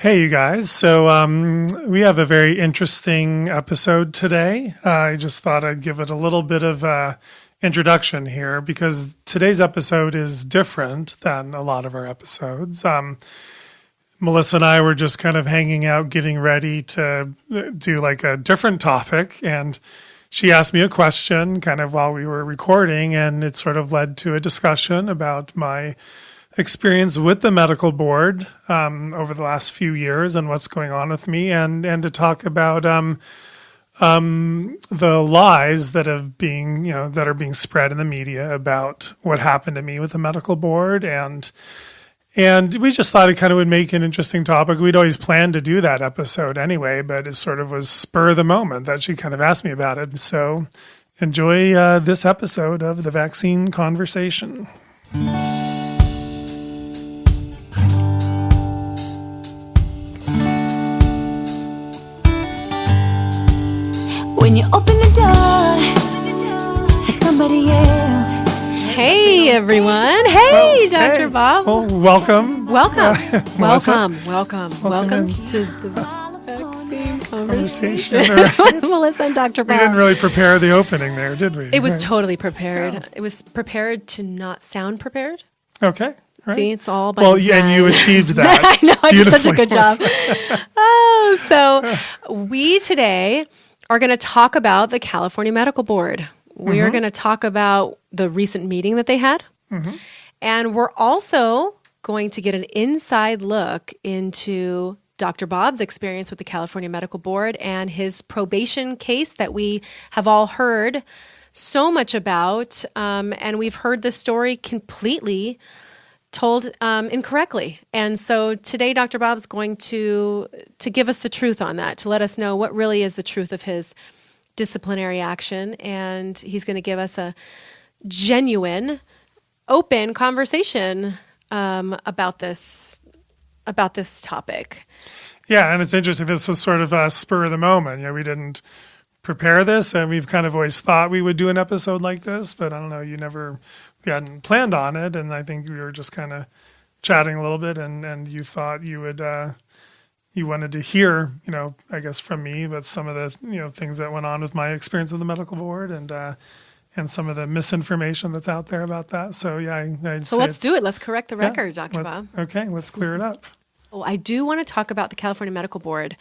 Hey, you guys. So we have a very interesting episode today. I just thought I'd give it a little bit of introduction here because today's episode is different than a lot of our episodes. Melissa and I were just kind of hanging out, getting ready to do like a different topic. And she asked me a question kind of while we were recording, and it sort of led to a discussion about my experience with the medical board over the last few years and what's going on with me, and to talk about the lies that are being spread in the media about what happened to me with the medical board, and we just thought it kind of would make an interesting topic. We'd always planned to do that episode anyway, but it sort of was spur of the moment that she kind of asked me about it. So enjoy this episode of the Vaccine Conversation. When you open the door for somebody else. Hey, everyone. Hey, Dr. Bob. Well, welcome. Welcome Welcome to the Vaccine Conversation. Right? Melissa and Dr. Bob. We didn't really prepare the opening there, did we? It was totally prepared. Yeah. It was prepared to not sound prepared. Okay. Right. See, it's all by design. And you achieved that. I know, I did such a good job. So we today are going to talk about the California Medical Board. We are going to talk about the recent meeting that they had. Mm-hmm. And we're also going to get an inside look into Dr. Bob's experience with the California Medical Board and his probation case that we have all heard so much about. And we've heard the story completely told incorrectly. And so today, Dr. Bob's going to give us the truth on that, to let us know what really is the truth of his disciplinary action. And he's going to give us a genuine, open conversation about this topic. Yeah, and it's interesting. This was sort of a spur of the moment. Yeah, we didn't prepare this, and we've kind of always thought we would do an episode like this, but I don't know, we hadn't planned on it, and I think we were just kind of chatting a little bit, and you thought you would, you wanted to hear, I guess from me, but some of the, things that went on with my experience with the medical board, and some of the misinformation that's out there about that. So yeah, so let's do it. Let's correct the record, Dr. Bob. Okay, let's clear it up. Oh, I do want to talk about the California Medical Board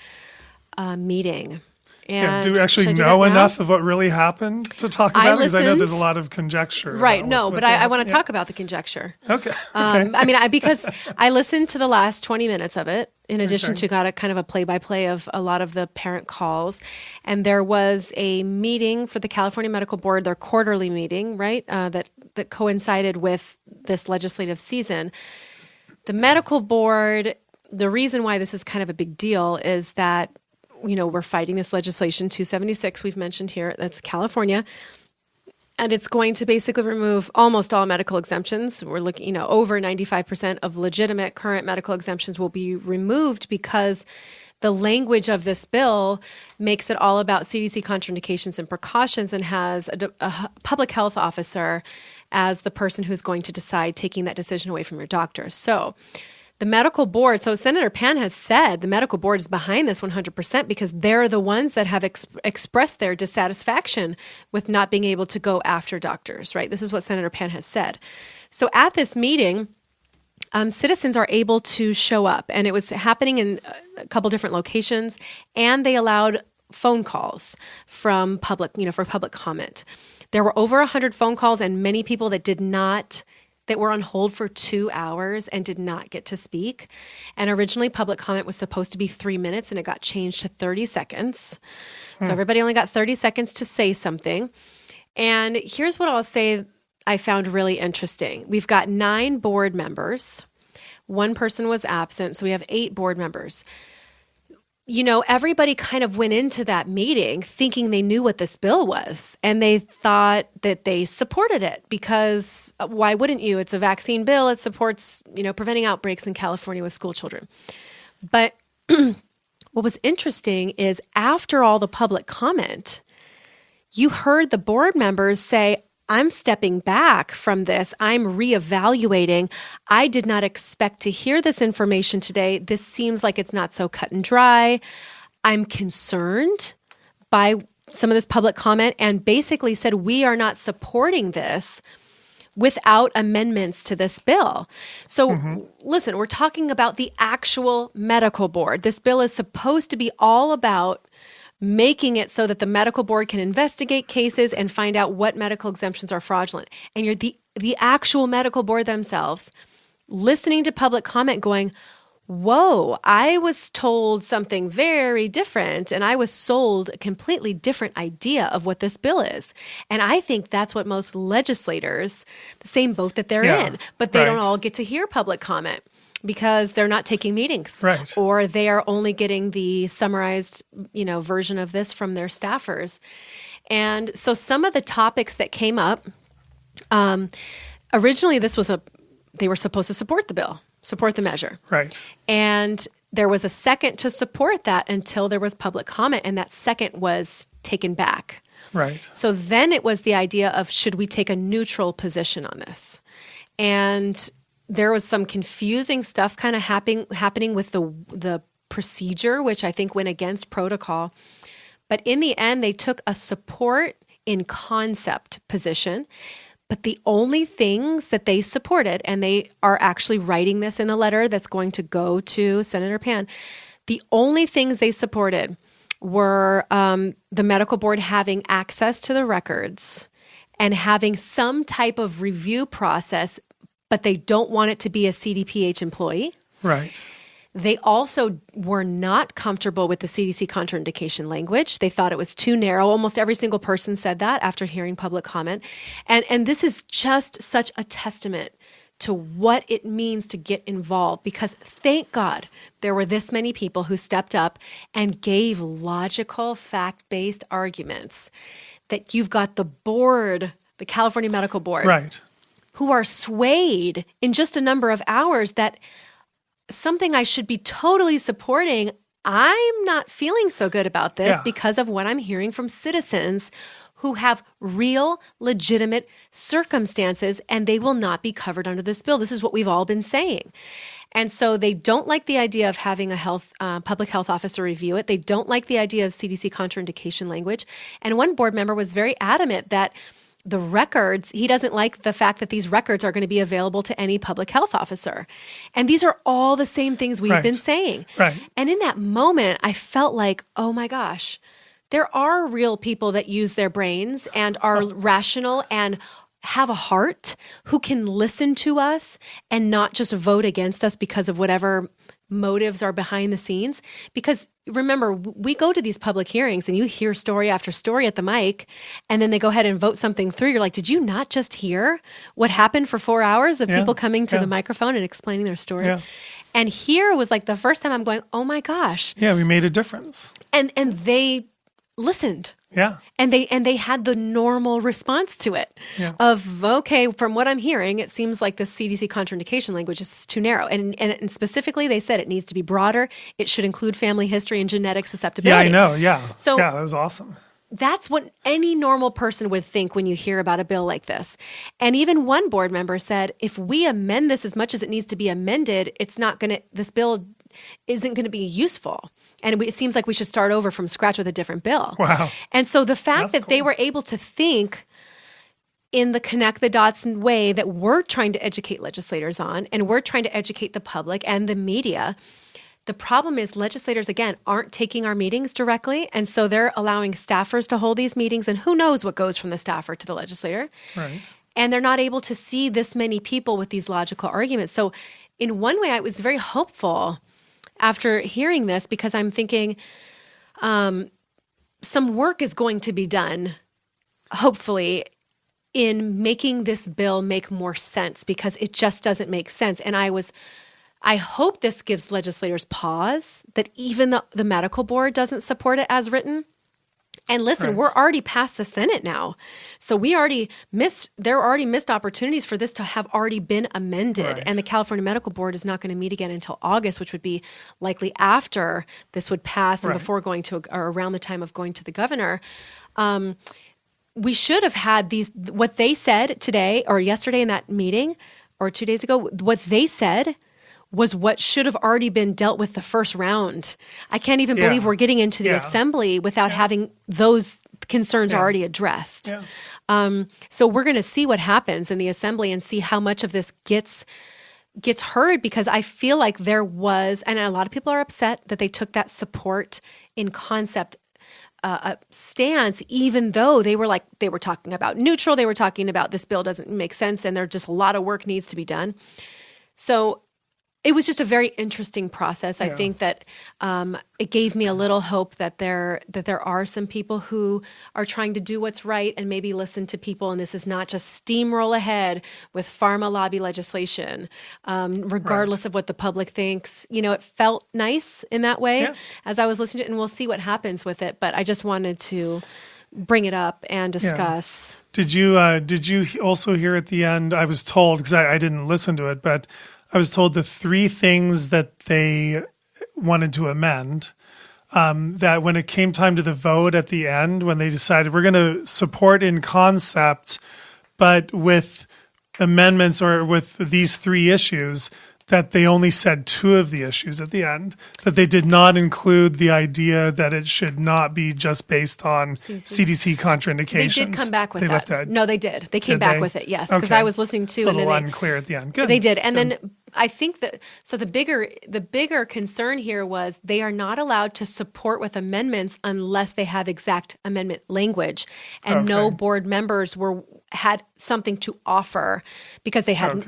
meeting. And do we actually know enough of what really happened to talk about it? Because I know there's a lot of conjecture. Right, but I want to talk about the conjecture. Okay. Because I listened to the last 20 minutes of it, in addition to got a kind of a play-by-play of a lot of the parent calls. And there was a meeting for the California Medical Board, their quarterly meeting, right, that coincided with this legislative season. The medical board, the reason why this is kind of a big deal is that we're fighting this legislation, 276, we've mentioned here, that's California, and it's going to basically remove almost all medical exemptions. We're looking, over 95% of legitimate current medical exemptions will be removed because the language of this bill makes it all about CDC contraindications and precautions and has a public health officer as the person who's going to decide taking that decision away from your doctor. So the medical board, so Senator Pan has said the medical board is behind this 100% because they're the ones that have expressed their dissatisfaction with not being able to go after doctors, right? This is what Senator Pan has said. So at this meeting, citizens are able to show up, and it was happening in a couple different locations, and they allowed phone calls from public, for public comment. There were over 100 phone calls and many people that were on hold for 2 hours and did not get to speak. And originally public comment was supposed to be 3 minutes and it got changed to 30 seconds. So everybody only got 30 seconds to say something. And here's what I'll say I found really interesting. We've got 9 board members. 1 person was absent, so we have 8 board members. Everybody kind of went into that meeting thinking they knew what this bill was, and they thought that they supported it because why wouldn't you? It's a vaccine bill. It supports, preventing outbreaks in California with school children. But what was interesting is after all the public comment, you heard the board members say, I'm stepping back from this. I'm reevaluating. I did not expect to hear this information today. This seems like it's not so cut and dry. I'm concerned by some of this public comment and basically said, we are not supporting this without amendments to this bill. So listen, we're talking about the actual medical board. This bill is supposed to be all about making it so that the medical board can investigate cases and find out what medical exemptions are fraudulent. And you're the actual medical board themselves listening to public comment going, whoa, I was told something very different and I was sold a completely different idea of what this bill is. And I think that's what most legislators, the same boat that they're in, but they don't all get to hear public comment because they're not taking meetings, or they are only getting the summarized, version of this from their staffers. And so some of the topics that came up, originally they were supposed to support the bill, support the measure. Right. And there was a second to support that until there was public comment, and that second was taken back. Right. So then it was the idea of, should we take a neutral position on this? And there was some confusing stuff kind of happening with the procedure, which I think went against protocol. But in the end, they took a support in concept position. But the only things that they supported, and they are actually writing this in a letter that's going to go to Senator Pan, the only things they supported were the medical board having access to the records and having some type of review process, but they don't want it to be a CDPH employee. Right. They also were not comfortable with the CDC contraindication language. They thought it was too narrow. Almost every single person said that after hearing public comment. And this is just such a testament to what it means to get involved, because thank God there were this many people who stepped up and gave logical, fact-based arguments that you've got the board, the California Medical Board, right, who are swayed in just a number of hours that something I should be totally supporting, I'm not feeling so good about this because of what I'm hearing from citizens who have real, legitimate circumstances, and they will not be covered under this bill. This is what we've all been saying. And so they don't like the idea of having a public health officer review it. They don't like the idea of CDC contraindication language. And one board member was very adamant that the records, he doesn't like the fact that these records are going to be available to any public health officer. And these are all the same things we've been saying. Right. And in that moment, I felt like, oh my gosh, there are real people that use their brains and are rational and have a heart who can listen to us and not just vote against us because of whatever motives are behind the scenes. Because remember, we go to these public hearings and you hear story after story at the mic, and then they go ahead and vote something through. You're like, did you not just hear what happened for 4 hours of people coming to the microphone and explaining their story? Yeah. And here was like the first time I'm going, oh my gosh. Yeah, we made a difference. And they listened. Yeah. And they had the normal response to it of, okay, from what I'm hearing, it seems like the CDC contraindication language is too narrow. And specifically, they said it needs to be broader. It should include family history and genetic susceptibility. Yeah, I know. Yeah. So that was awesome. That's what any normal person would think when you hear about a bill like this. And even one board member said, if we amend this as much as it needs to be amended, this bill isn't going to be useful. And it seems like we should start over from scratch with a different bill. Wow. And so the fact That's that they were able to think in the connect the dots way that we're trying to educate legislators on, and we're trying to educate the public and the media, the problem is legislators, again, aren't taking our meetings directly. And so they're allowing staffers to hold these meetings, and who knows what goes from the staffer to the legislator. Right. And they're not able to see this many people with these logical arguments. So in one way, I was very hopeful after hearing this, because I'm thinking some work is going to be done, hopefully, in making this bill make more sense, because it just doesn't make sense. And I hope this gives legislators pause that even the medical board doesn't support it as written. And listen, we're already past the Senate now. So there are already missed opportunities for this to have already been amended. Right. And the California Medical Board is not going to meet again until August, which would be likely after this would pass and before going to, or around the time of going to the governor. we should have had what they said today or yesterday in that meeting or 2 days ago, what they said was what should have already been dealt with the first round. I can't even believe we're getting into the assembly without having those concerns already addressed. Yeah. So we're going to see what happens in the assembly and see how much of this gets heard, because I feel like there was, and a lot of people are upset that they took that support in concept stance, even though they were talking about neutral, they were talking about this bill doesn't make sense and there's just a lot of work needs to be done. So it was just a very interesting process. I think that it gave me a little hope that there are some people who are trying to do what's right and maybe listen to people, and this is not just steamroll ahead with pharma lobby legislation, regardless of what the public thinks. It felt nice in that way as I was listening to it, and we'll see what happens with it. But I just wanted to bring it up and discuss. Did you also hear at the end? I was told, because I didn't listen to it, but I was told the 3 things that they wanted to amend, that when it came time to the vote at the end, when they decided we're going to support in concept, but with amendments or with these 3 issues, that they only said 2 of the issues at the end, that they did not include the idea that it should not be just based on CDC contraindications. They did come back with that. No, they did. They came back with it, yes, because I was listening to. It's a little unclear at the end. Good. They did, and then I think that the bigger concern here was they are not allowed to support with amendments unless they have exact amendment language, and no board members had something to offer because they hadn't.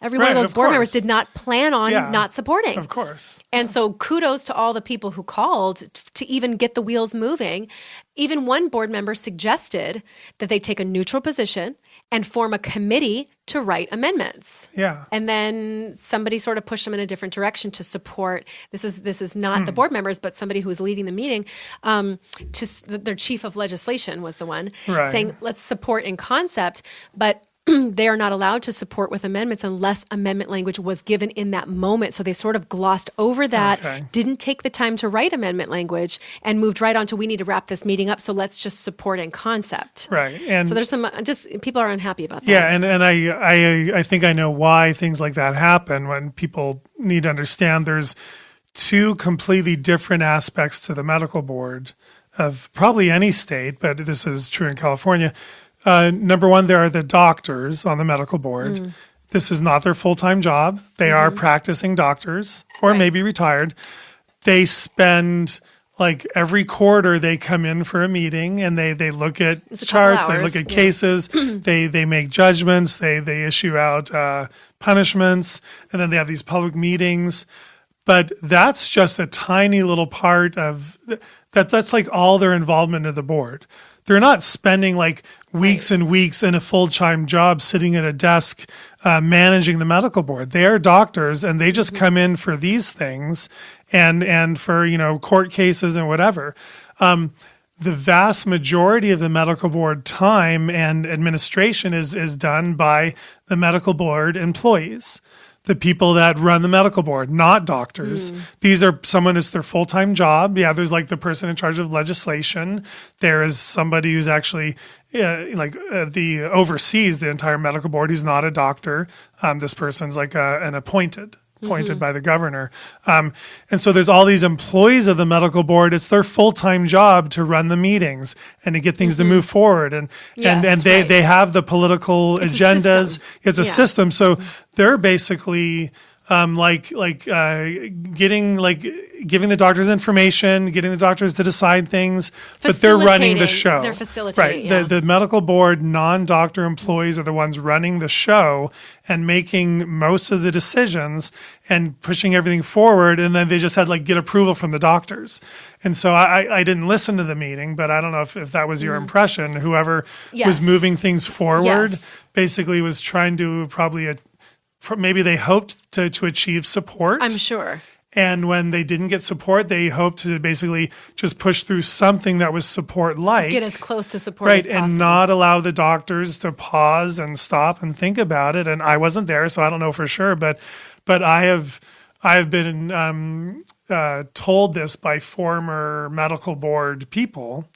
Every one of those board members did not plan on not supporting. Of course. And so kudos to all the people who called to even get the wheels moving. Even one board member suggested that they take a neutral position and form a committee to write amendments. Yeah. And then somebody sort of pushed them in a different direction to support. This is not the board members, but somebody who was leading the meeting. Their chief of legislation was the one saying, let's support in concept, but they are not allowed to support with amendments unless amendment language was given in that moment. So they sort of glossed over that, didn't take the time to write amendment language, and moved right on to, we need to wrap this meeting up, so let's just support in concept. Right. And so there's people are unhappy about that. Yeah, and I think I know why things like that happen. When people need to understand there's 2 completely different aspects to the medical board of probably any state, but this is true in California. Number one, there are the doctors on the medical board. This is not their full-time job. They are practicing doctors or maybe retired. They spend, every quarter they come in for a meeting and they look at charts, they look at cases, they make judgments, they issue out punishments, and then they have these public meetings. But that's just a tiny little part of that. That's all their involvement in the board. They're not spending weeks and weeks in a full-time job sitting at a desk managing the medical board. They are doctors, and they just come in for these things and for court cases and whatever. The vast majority of the medical board time and administration is done by the medical board employees. The people that run the medical board, not doctors. These are someone who's their full-time job. Yeah, there's the person in charge of legislation. There is somebody who's actually oversees the entire medical board who's not a doctor. This person's an appointed by the governor. And so there's all these employees of the medical board. It's their full-time job to run the meetings and to get things to move forward. And they have the political agendas. It's a system. So they're basically giving the doctors information, getting the doctors to decide things, but they're running the show. They're facilitating. Right. The medical board non-doctor employees are the ones running the show and making most of the decisions and pushing everything forward. And then they just had get approval from the doctors. And so I didn't listen to the meeting, but I don't know if that was your impression. Whoever was moving things forward basically was trying to maybe they hoped to achieve support. I'm sure. And when they didn't get support, they hoped to basically just push through something that was support-like. Get as close to support as possible. And not allow the doctors to pause and stop and think about it. And I wasn't there, so I don't know for sure. But I have been told this by former medical board people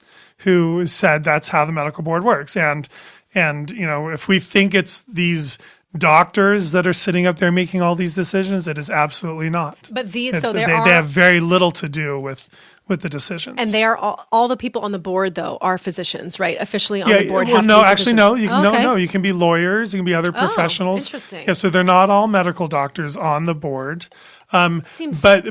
who said that's how the medical board works. And if we think it's these doctors that are sitting up there making all these decisions, it is absolutely not. But they have very little to do with the decisions. And they are all the people on the board, though, are physicians, right? Officially on the board. Well, have no, to be actually, physicians. no. You can be lawyers. You can be other professionals. Interesting. Yeah, so they're not all medical doctors on the board. Seems... But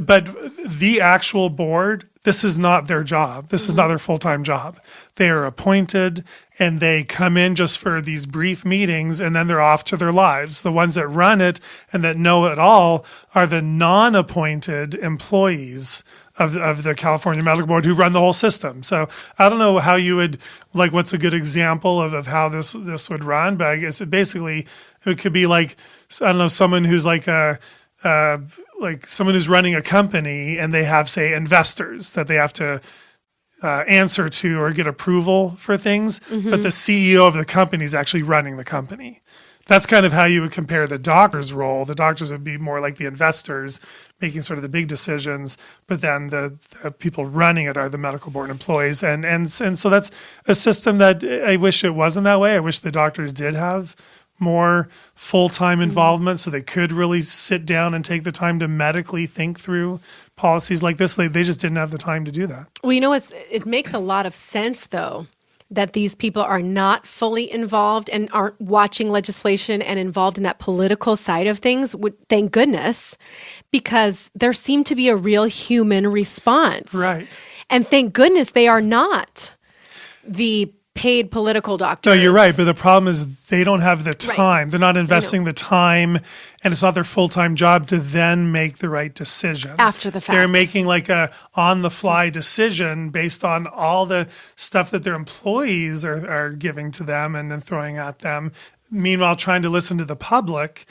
the actual board, this is not their job. This is not their full-time job. They are appointed, and they come in just for these brief meetings, and then they're off to their lives. The ones that run it and that know it all are the non-appointed employees of the California Medical Board who run the whole system. So I don't know how you would, what's a good example of how this would run, but I guess it could be like, I don't know, someone who's like someone who's running a company and they have, say, investors that they have to answer to or get approval for things, but the CEO of the company is actually running the company. That's kind of how you would compare the doctor's role. The doctors would be more like the investors making sort of the big decisions, but then the people running it are the medical board employees. And so that's a system that I wish it wasn't that way. I wish the doctors did have more full-time involvement so they could really sit down and take the time to medically think through policies like this. They just didn't have the time to do that. Well, it makes a lot of sense, though, that these people are not fully involved and aren't watching legislation and involved in that political side of things. Thank goodness, because there seemed to be a real human response. Right. And thank goodness they are not the paid political doctors. No, you're right. But the problem is they don't have the time. Right. They're not investing the time, and it's not their full-time job to then make the right decision. After the fact. They're making like a on-the-fly decision based on all the stuff that their employees are giving to them and then throwing at them. Meanwhile, trying to listen to the public.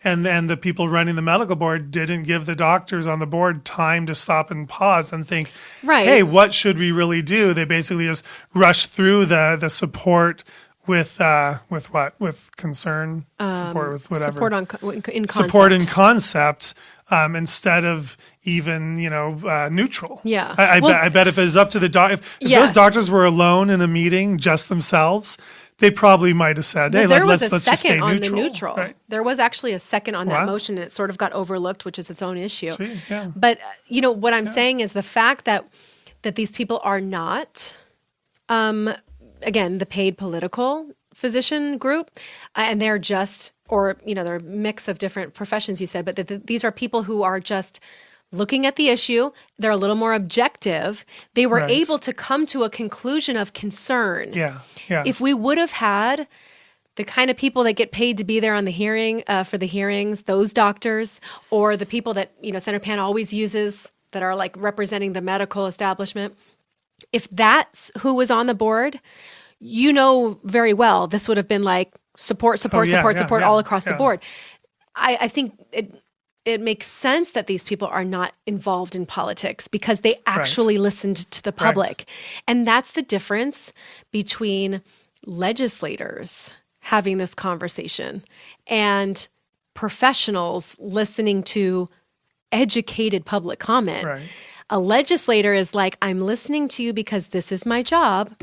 And then the people running the medical board didn't give the doctors on the board time to stop and pause and think, hey, what should we really do? They basically just rushed through the support with what? With concern, support with whatever. Support in concept. Support in concept instead of even, neutral. Yeah. I bet if it was up to the if those doctors were alone in a meeting just themselves, they probably might have said, hey, let's just stay neutral. Right? There was actually a second on that motion, and it sort of got overlooked, which is its own issue. Gee, yeah. But, what I'm saying is the fact that these people are not, again, the paid political physician group, and they're just, or, they're a mix of different professions, you said, but these are people who are just looking at the issue. They're a little more objective. They were able to come to a conclusion of concern. Yeah. If we would have had the kind of people that get paid to be there on the hearing, for the hearings, those doctors, or the people that, Senator Pan always uses that are like representing the medical establishment, if that's who was on the board, very well, this would have been like support all across the board. I think it makes sense that these people are not involved in politics because they actually listened to the public. Right. And that's the difference between legislators having this conversation and professionals listening to educated public comment. Right. A legislator is like, I'm listening to you because this is my job,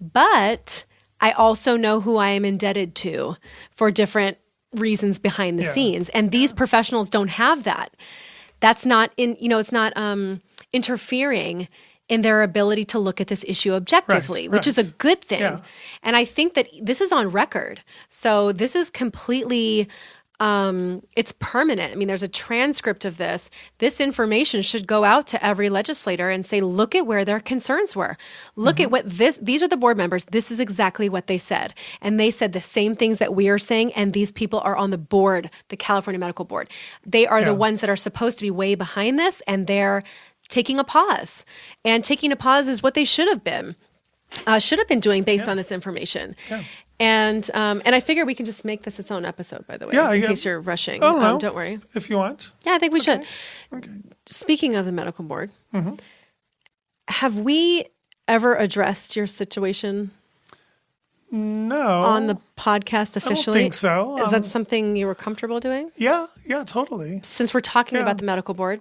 but I also know who I am indebted to for different reasons behind the scenes. And these professionals don't have that. That's not it's not interfering in their ability to look at this issue objectively, which is a good thing. Yeah. And I think that this is on record. So this is completely it's permanent. I mean, there's a transcript of this. This information should go out to every legislator and say, look at where their concerns were. Look at what these are the board members. This is exactly what they said. And they said the same things that we are saying. And these people are on the board, the California Medical Board. They are the ones that are supposed to be way behind this. And they're taking a pause. And taking a pause is what they should have been doing based on this information. Yeah. And I figure we can just make this its own episode, by the way, in case you're rushing. Don't worry. If you want. Yeah, I think we should. Okay. Speaking of the medical board, have we ever addressed your situation? No. On the podcast officially? I don't think so. Is that something you were comfortable doing? Yeah, totally. Since we're talking about the medical board,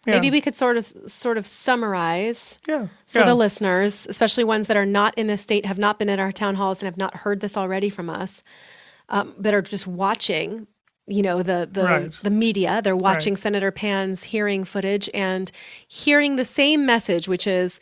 Maybe we could sort of summarize Yeah. for the listeners, especially ones that are not in this state, have not been in our town halls, and have not heard this already from us, that are just watching, the media. They're watching Senator Pan's hearing footage and hearing the same message, which is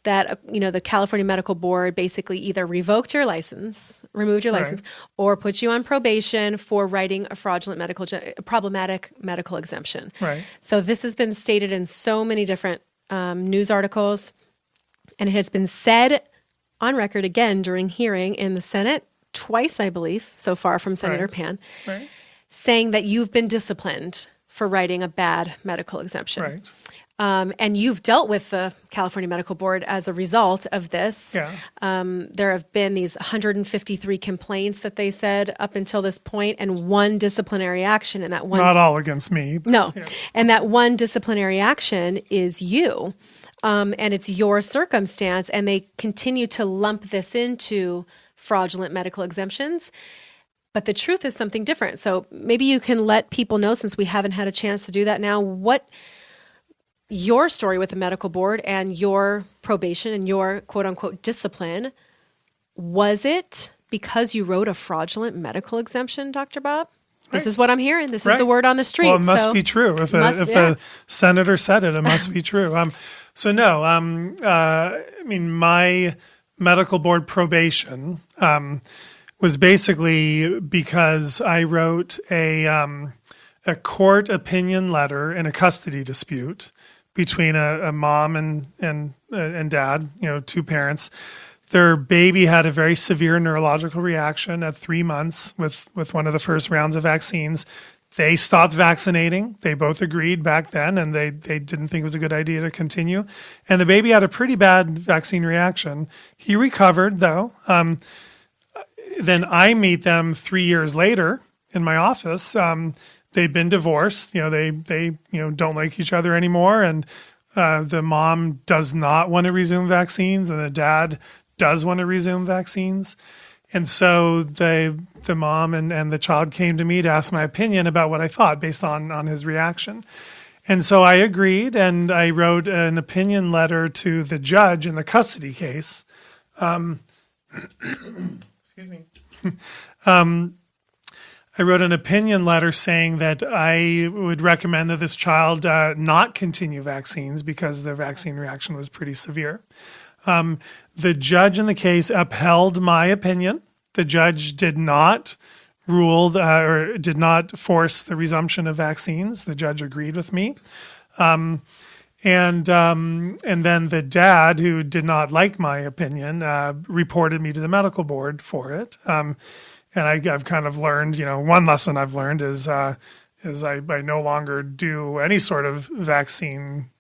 that, the California Medical Board basically either revoked your license, removed your license, or put you on probation for writing a problematic medical exemption. Right. So this has been stated in so many different news articles, and it has been said on record again during hearing in the Senate twice, I believe, so far from Senator Pan, saying that you've been disciplined for writing a bad medical exemption. Right. And you've dealt with the California Medical Board as a result of this. Yeah. There have been these 153 complaints that they said up until this point, and one disciplinary action. And that one, not all against me. But, no. And that one disciplinary action is you. And it's your circumstance. And they continue to lump this into fraudulent medical exemptions. But the truth is something different. So maybe you can let people know, since we haven't had a chance to do that now, what your story with the medical board and your probation and your quote unquote discipline. Was it because you wrote a fraudulent medical exemption, Dr. Bob? This is what I'm hearing. This is the word on the street. Well, it must be true. If a senator said it, it must be true. My medical board probation was basically because I wrote a court opinion letter in a custody dispute between a mom and dad, two parents. Their baby had a very severe neurological reaction at 3 months with one of the first rounds of vaccines. They stopped vaccinating. They both agreed back then, and they didn't think it was a good idea to continue. And the baby had a pretty bad vaccine reaction. He recovered, though. Then I meet them 3 years later in my office. They've been divorced. They don't like each other anymore, and the mom does not want to resume vaccines, and the dad does want to resume vaccines. And so the mom and the child came to me to ask my opinion about what I thought based on his reaction. And so I agreed, and I wrote an opinion letter to the judge in the custody case. Excuse me. I wrote an opinion letter saying that I would recommend that this child not continue vaccines because the vaccine reaction was pretty severe. The judge in the case upheld my opinion. The judge did not rule or did not force the resumption of vaccines. The judge agreed with me. And then the dad, who did not like my opinion, reported me to the medical board for it. And I've kind of learned, one lesson I've learned is I no longer do any sort of vaccine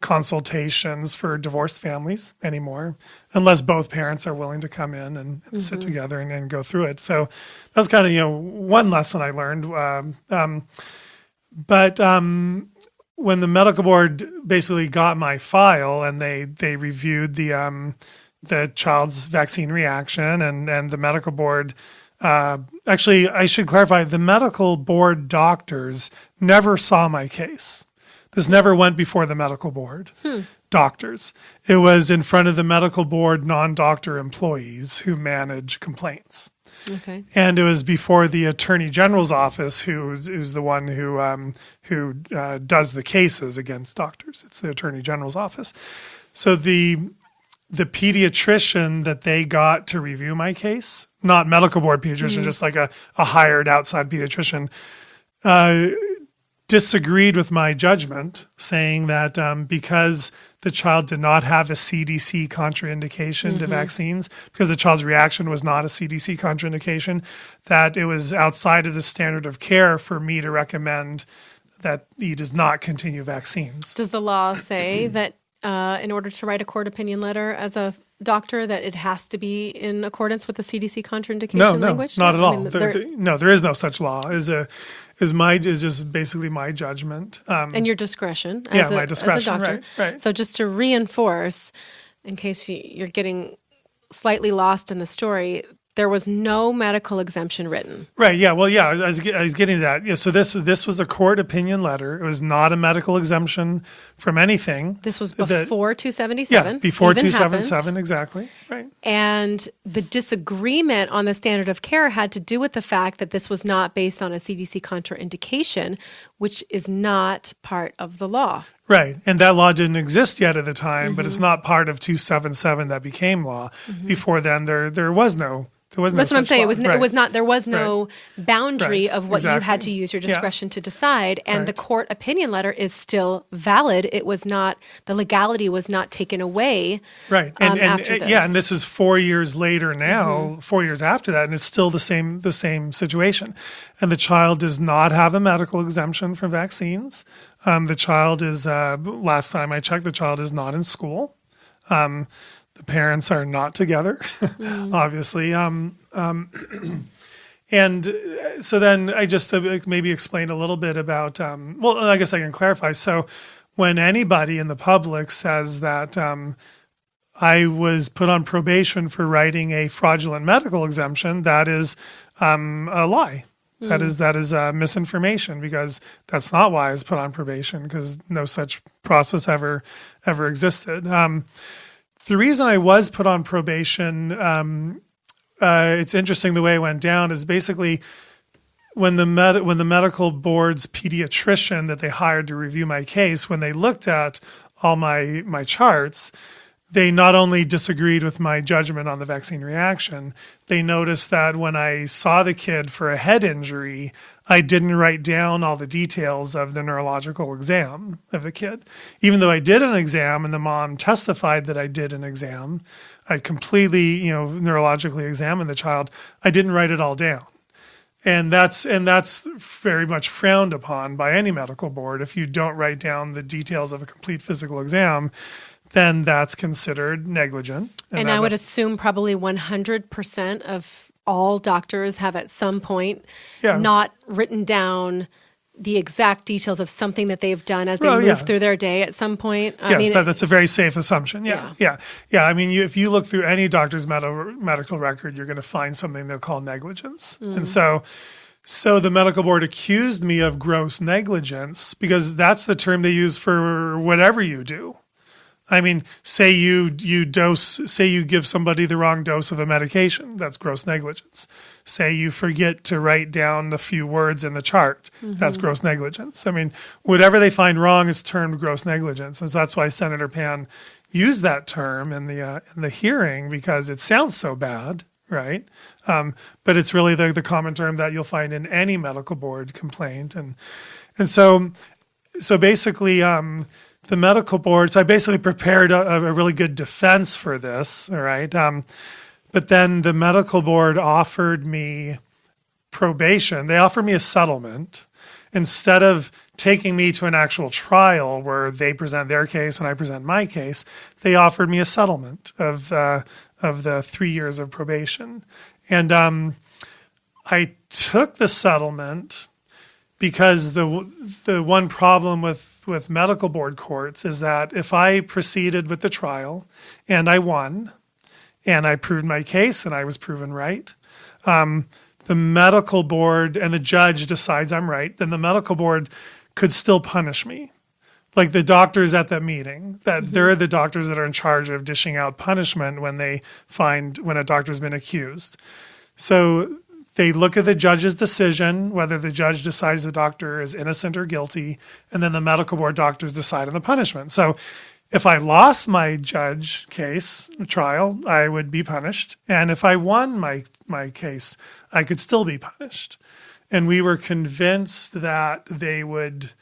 consultations for divorced families anymore, unless both parents are willing to come in and sit together and go through it. So that's kind of, one lesson I learned. But when the medical board basically got my file and they reviewed the child's vaccine reaction and the medical board, actually, I should clarify, the medical board doctors never saw my case. This never went before the medical board doctors. It was in front of the medical board non-doctor employees who manage complaints. Okay. And it was before the Attorney General's office, who's the one who does the cases against doctors. It's the Attorney General's office. So the pediatrician that they got to review my case, not medical board pediatrician, just like a hired outside pediatrician, disagreed with my judgment, saying that because the child did not have a CDC contraindication to vaccines, because the child's reaction was not a CDC contraindication, that it was outside of the standard of care for me to recommend that he does not continue vaccines. Does the law say that in order to write a court opinion letter as a doctor, that it has to be in accordance with the CDC contraindication language? No, not at all. There is no such law. Is just basically my judgment. And your discretion my discretion, as a doctor. Right. So just to reinforce, in case you're getting slightly lost in the story, There was no medical exemption written. Right. Yeah. Well, yeah, I was getting to that. Yeah. So this was a court opinion letter. It was not a medical exemption from anything. This was before 277. Yeah, before even 277, happened. exactly. Right. And the disagreement on the standard of care had to do with the fact that this was not based on a CDC contraindication, which is not part of the law. Right. And that law didn't exist yet at the time, but it's not part of 277 that became law. Before then, there was no. That's what I'm saying. Law. It was not. There was no boundary Right. of what you had to use your discretion to decide. And the court opinion letter is still valid. It was not. The legality was not taken away. Right. After this. Yeah. And this is 4 years later now. 4 years after that, and it's still the same situation. And the child does not have a medical exemption from vaccines. The child is. Last time I checked, the child is not in school. The parents are not together, obviously. And so then I just maybe explained a little bit about, well, I guess I can clarify. So when anybody in the public says that I was put on probation for writing a fraudulent medical exemption, that is a lie. That is misinformation, because that's not why I was put on probation, because no such process ever existed. The reason I was put on probation, it's interesting the way it went down, is basically when the medical board's pediatrician that they hired to review my case, when they looked at all my charts, they not only disagreed with my judgment on the vaccine reaction, they noticed that when I saw the kid for a head injury, I didn't write down all the details of the neurological exam of the kid. Even though I did an exam and the mom testified that I did an exam, I completely, neurologically examined the child, I didn't write it all down. And that's very much frowned upon by any medical board. If you don't write down the details of a complete physical exam, then that's considered negligent. And I would assume probably 100% of all doctors have at some point not written down the exact details of something that they've done as they move through their day at some point. That's a very safe assumption. Yeah. I mean, if you look through any doctor's medical record, you're going to find something they'll call negligence. And so the medical board accused me of gross negligence, because that's the term they use for whatever you do. I mean, say you give somebody the wrong dose of a medication, that's gross negligence. Say you forget to write down a few words in the chart, that's gross negligence. I mean, whatever they find wrong is termed gross negligence. And so that's why Senator Pan used that term in the hearing, because it sounds so bad, right? But it's really the common term that you'll find in any medical board complaint. And so basically, the medical board, so I basically prepared a really good defense for this, all right? But then the medical board offered me probation. They offered me a settlement. Instead of taking me to an actual trial where they present their case and I present my case, they offered me a settlement of the 3 years of probation. And I took the settlement because the one problem with medical board courts is that if I proceeded with the trial and I won and I proved my case and I was proven right, the medical board and the judge decides I'm right, then the medical board could still punish me. Like the doctors at that meeting, they're the doctors that are in charge of dishing out punishment when they find when a doctor's been accused. So they look at the judge's decision, whether the judge decides the doctor is innocent or guilty, and then the medical board doctors decide on the punishment. So if I lost my judge case trial, I would be punished. And if I won my case, I could still be punished. And we were convinced that they would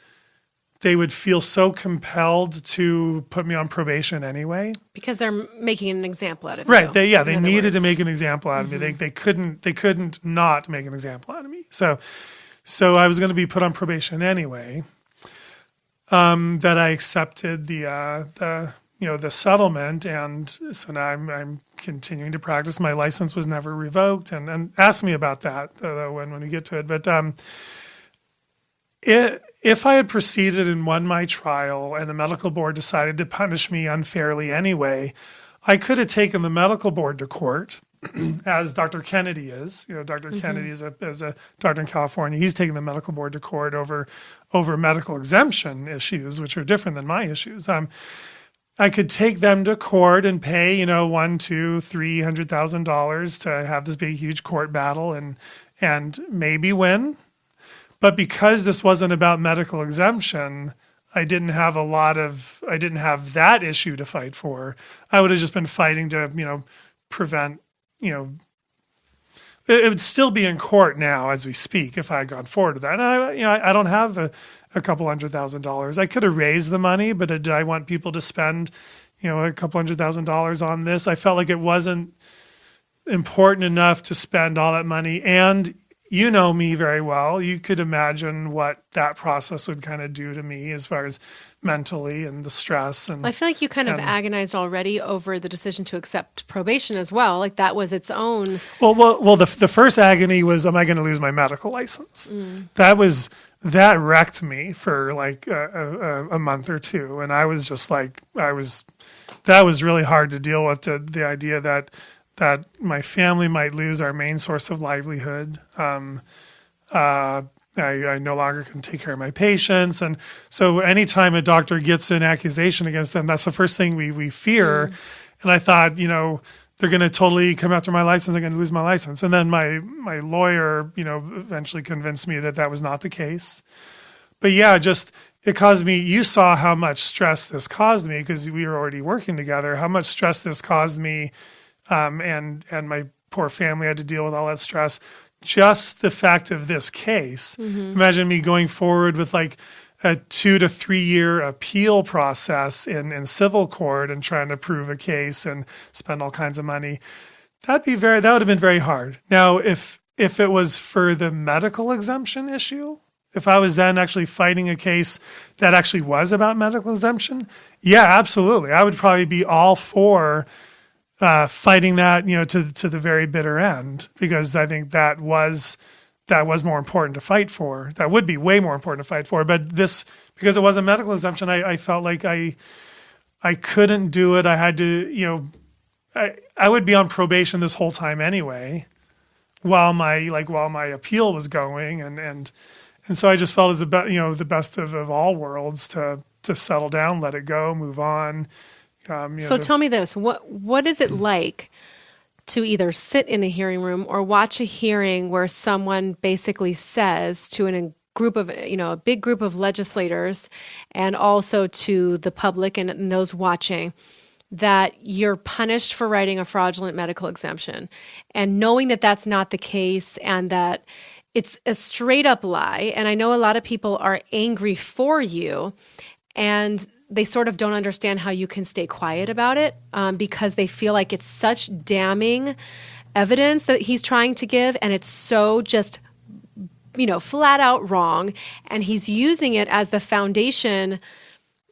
feel so compelled to put me on probation anyway. Because they're making an example out of you. Right. They needed to make an example out of me. They couldn't not make an example out of me. So I was going to be put on probation anyway. That I accepted the settlement, and so now I'm continuing to practice. My license was never revoked, and ask me about that when we get to it. But if I had proceeded and won my trial and the medical board decided to punish me unfairly anyway, I could have taken the medical board to court as Dr. Kennedy is. Dr. Kennedy is a doctor in California. He's taking the medical board to court over medical exemption issues, which are different than my issues. I could take them to court and pay, $100,000-$300,000 to have this big, huge court battle and maybe win. But because this wasn't about medical exemption, I didn't have that issue to fight for. I would have just been fighting to, prevent, it would still be in court now as we speak if I had gone forward with that. And I don't have a couple $100,000. I could have raised the money, but did I want people to spend, a couple $100,000 on this? I felt like it wasn't important enough to spend all that money. And you know me very well. You could imagine what that process would kind of do to me as far as mentally and the stress. And I feel like you kind of agonized already over the decision to accept probation as well. Like that was its own. Well, the first agony was, am I going to lose my medical license? That wrecked me for like a month or two. And I was just like, that was really hard to deal with, the idea that my family might lose our main source of livelihood. I no longer can take care of my patients. And so anytime a doctor gets an accusation against them, that's the first thing we fear. And I thought, they're going to totally come after my license. I'm going to lose my license. And then my lawyer, eventually convinced me that was not the case. But yeah, it caused me, you saw how much stress this caused me because we were already working together, how much stress this caused me. And my poor family had to deal with all that stress. Just the fact of this case, imagine me going forward with like a 2 to 3 year appeal process in civil court and trying to prove a case and spend all kinds of money. That would have been very hard. Now, if it was for the medical exemption issue, if I was then actually fighting a case that actually was about medical exemption, yeah, absolutely. I would probably be all for fighting that, to the very bitter end, because I think that was more important to fight for. That would be way more important to fight for. But this, because it was a medical exemption, I felt like I couldn't do it. I had to, I would be on probation this whole time anyway, while my appeal was going, and so I just felt as the best of all worlds to settle down, let it go, move on. So tell me this, what is it like to either sit in a hearing room or watch a hearing where someone basically says to a group of, a big group of legislators and also to the public and those watching, that you're punished for writing a fraudulent medical exemption, and knowing that that's not the case and that it's a straight up lie. And I know a lot of people are angry for you, and they sort of don't understand how you can stay quiet about it because they feel like it's such damning evidence that he's trying to give, and it's so just, flat out wrong. And he's using it as the foundation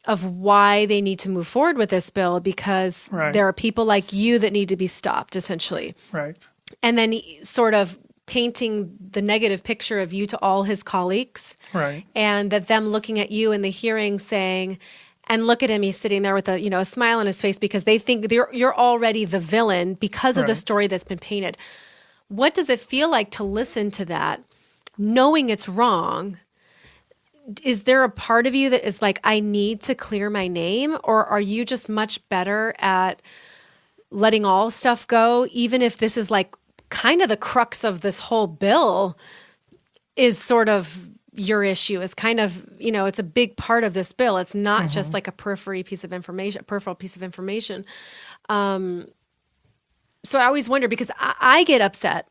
of why they need to move forward with this bill, because there are people like you that need to be stopped, essentially. Right. And then sort of painting the negative picture of you to all his colleagues. Right. And that them looking at you in the hearing saying, and look at him, he's sitting there with a smile on his face because they think you're already the villain because of the story that's been painted. What does it feel like to listen to that, knowing it's wrong? Is there a part of you that is like, I need to clear my name? Or are you just much better at letting all stuff go, even if this is like kind of the crux of this whole bill is sort of your issue, is kind of, it's a big part of this bill. It's not just like a peripheral piece of information. So I always wonder, because I get upset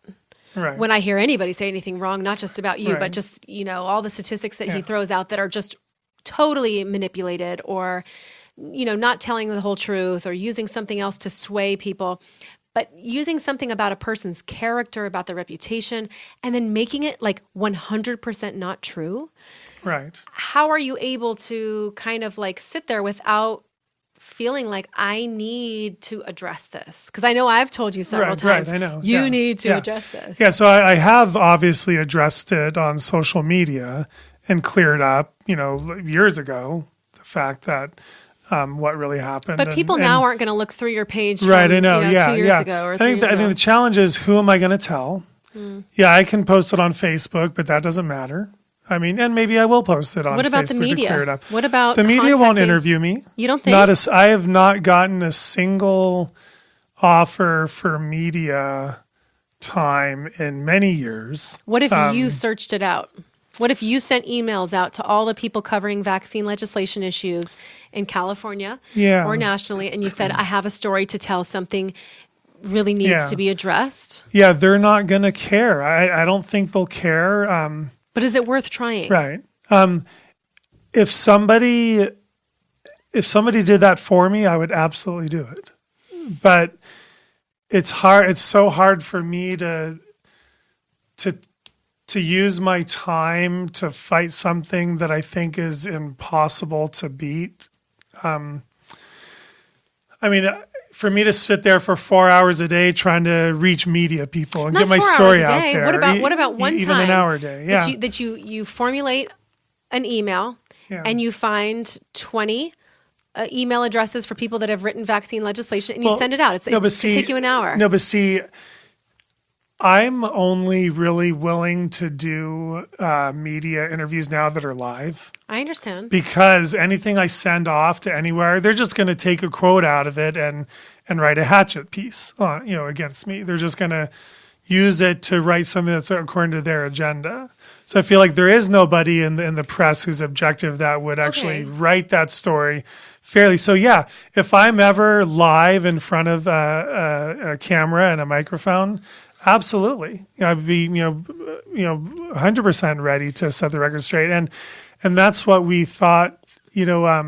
when I hear anybody say anything wrong, not just about you, but just, all the statistics that he throws out that are just totally manipulated, or, not telling the whole truth, or using something else to sway people. But using something about a person's character, about their reputation, and then making it like 100% not true. Right. How are you able to kind of like sit there without feeling like I need to address this? Because I know I've told you several times, I know. You need to address this. Yeah, so I have obviously addressed it on social media and cleared up, years ago, the fact that what really happened. But people now aren't going to look through your page from, right, I know, 2 years ago or 3 years ago. I think the challenge is, who am I going to tell? Yeah, I can post it on Facebook, but that doesn't matter. I mean, and maybe I will post it on Facebook. What about the media? To clear it up. What about the media? Won't contacting- interview me. You don't think? I have not gotten a single offer for media time in many years. What if you searched it out? What if you sent emails out to all the people covering vaccine legislation issues in California or nationally, and you said, I have a story to tell, something really needs to be addressed? Yeah, they're not going to care. I don't think they'll care. But is it worth trying? Right. If somebody did that for me, I would absolutely do it. But it's hard. It's so hard for me to use my time to fight something that I think is impossible to beat. I mean, for me to sit there for 4 hours a day trying to reach media people and get my story out there. What about one even time? An hour a day. Yeah. That you formulate an email and you find 20 email addresses for people that have written vaccine legislation, and you send it out. It take you an hour. No, but see, I'm only really willing to do media interviews now that are live. I understand. Because anything I send off to anywhere, they're just going to take a quote out of it and write a hatchet piece against me. They're just going to use it to write something that's according to their agenda. So I feel like there is nobody in the press who's objective that would actually write that story fairly. So yeah, if I'm ever live in front of a camera and a microphone, absolutely, I'd be 100% ready to set the record straight. And that's what we thought. I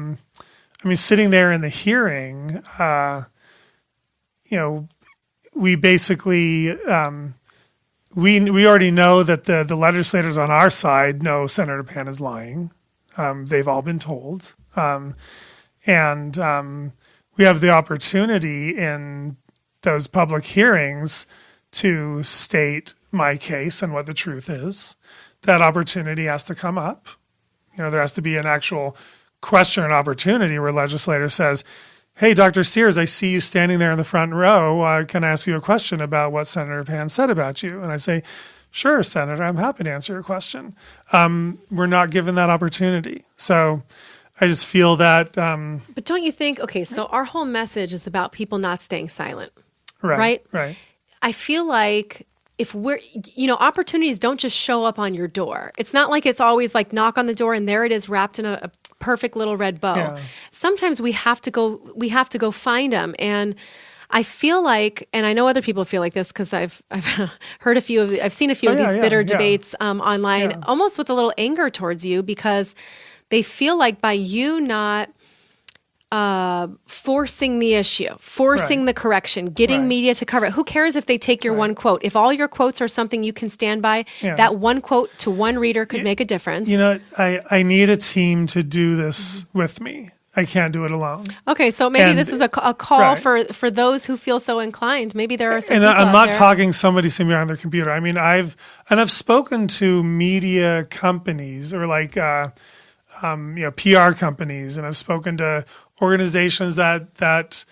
mean, sitting there in the hearing, we basically. We already know that the legislators on our side know Senator Pan is lying. They've all been told. And we have the opportunity in those public hearings to state my case and what the truth is. That opportunity has to come up. There has to be an actual question and opportunity where legislator says, hey, Dr. Sears, I see you standing there in the front row. Can I ask you a question about what Senator Pan said about you? And I say, sure, Senator, I'm happy to answer your question. We're not given that opportunity. So I just feel that. But don't you think, so our whole message is about people not staying silent, right? Right. I feel like if opportunities don't just show up on your door. It's not like it's always like knock on the door and there it is wrapped in a perfect little red bow. Yeah. Sometimes we have to go find them. And I feel like, and I know other people feel like this because I've heard I've seen a few of these bitter debates online, almost with a little anger towards you, because they feel like by you not forcing the issue, forcing the correction, getting media to cover it. Who cares if they take your one quote? If all your quotes are something you can stand by, that one quote to one reader could make a difference. I need a team to do this with me. I can't do it alone. Okay, so maybe this is a call for those who feel so inclined. Maybe there are some people I'm not out there. talking somebody sitting behind their computer. I mean, I've spoken to media companies or like PR companies, and I've spoken to organizations that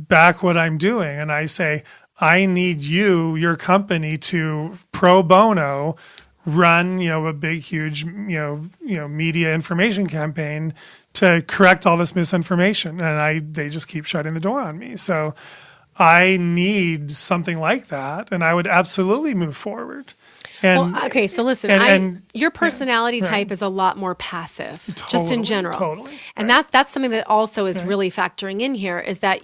back what I'm doing, and I say, I need your company to pro bono run, a big, huge, media information campaign to correct all this misinformation, and they just keep shutting the door on me. So I need something like that, and I would absolutely move forward. So listen, your personality type is a lot more passive, just in general. Totally. And that's something that also is really factoring in here, is that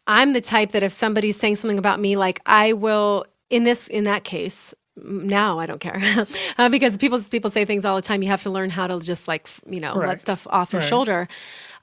I'm the type that if somebody's saying something about me, like I will, in that case, now I don't care because people say things all the time. You have to learn how to just let stuff off your shoulder.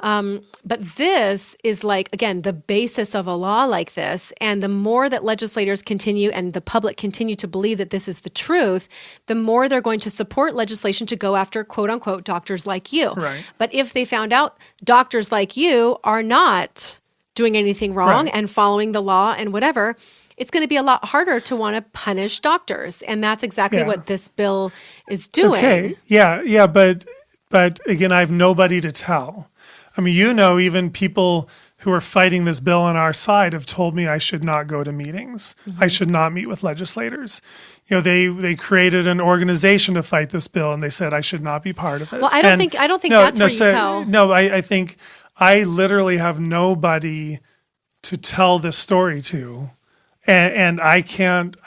But this is again, the basis of a law like this. And the more that legislators continue and the public continue to believe that this is the truth, the more they're going to support legislation to go after, quote unquote, doctors like you. Right. But if they found out doctors like you are not doing anything wrong and following the law and whatever, it's going to be a lot harder to want to punish doctors. And that's exactly what this bill is doing. Okay. Yeah. But again, I have nobody to tell. I mean, even people who are fighting this bill on our side have told me I should not go to meetings. I should not meet with legislators. They created an organization to fight this bill, and they said I should not be part of it. Well, I don't think that's where you tell. No, I think I literally have nobody to tell this story to, and I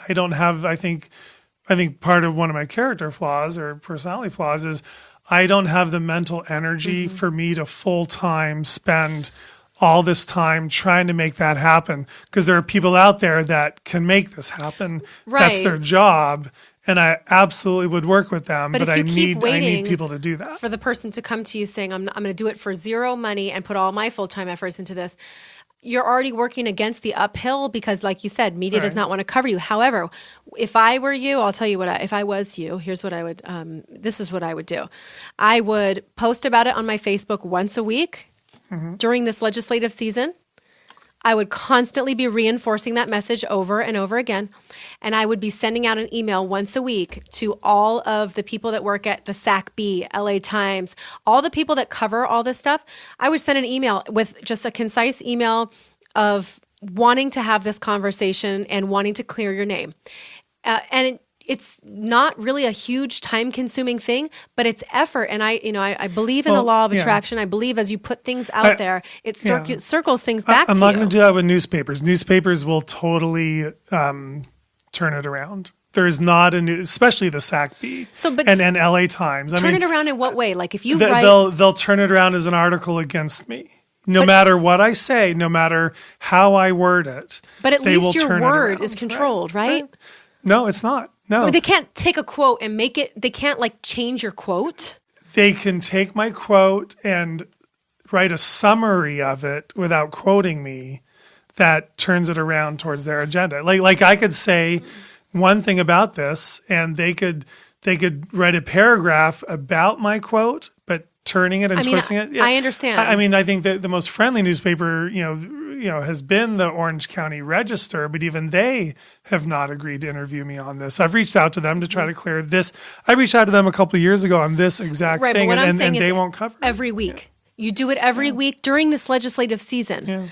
don't have. I think part of one of my character flaws or personality flaws is I don't have the mental energy for me to full time spend all this time trying to make that happen, because there are people out there that can make this happen. Right. That's their job. And I absolutely would work with them, but I need people to do that. For the person to come to you saying, I'm going to do it for zero money and put all my full-time efforts into this, you're already working against the uphill because, like you said, media does not want to cover you. However, if I were you, I'll tell you if I was you, here's what I would, this is what I would do. I would post about it on my Facebook once a week during this legislative season. I would constantly be reinforcing that message over and over again. And I would be sending out an email once a week to all of the people that work at the SACB, LA Times, all the people that cover all this stuff. I would send an email with just a concise email of wanting to have this conversation and wanting to clear your name. It's not really a huge time-consuming thing, but it's effort. And I believe in the law of attraction. I believe as you put things out there, it circles things back to you. I'm not going to do that with newspapers. Newspapers will totally turn it around. There is not especially the SACB and LA Times. Turn it around in what way? Like if you write... They'll turn it around as an article against me. No matter what I say, no matter how I word it. But at least your word is controlled, right? No, it's not. No. They can't take a quote and make it, they can't change your quote. They can take my quote and write a summary of it without quoting me that turns it around towards their agenda. Like I could say one thing about this and they could write a paragraph about my quote, but turning it and twisting it. Yeah. I understand. I think that the most friendly newspaper, has been the Orange County Register, but even they have not agreed to interview me on this. I've reached out to them to try to clear this. I reached out to them a couple of years ago on this exact thing, and they won't cover it. Every week. You do it every week during this legislative season. Yeah.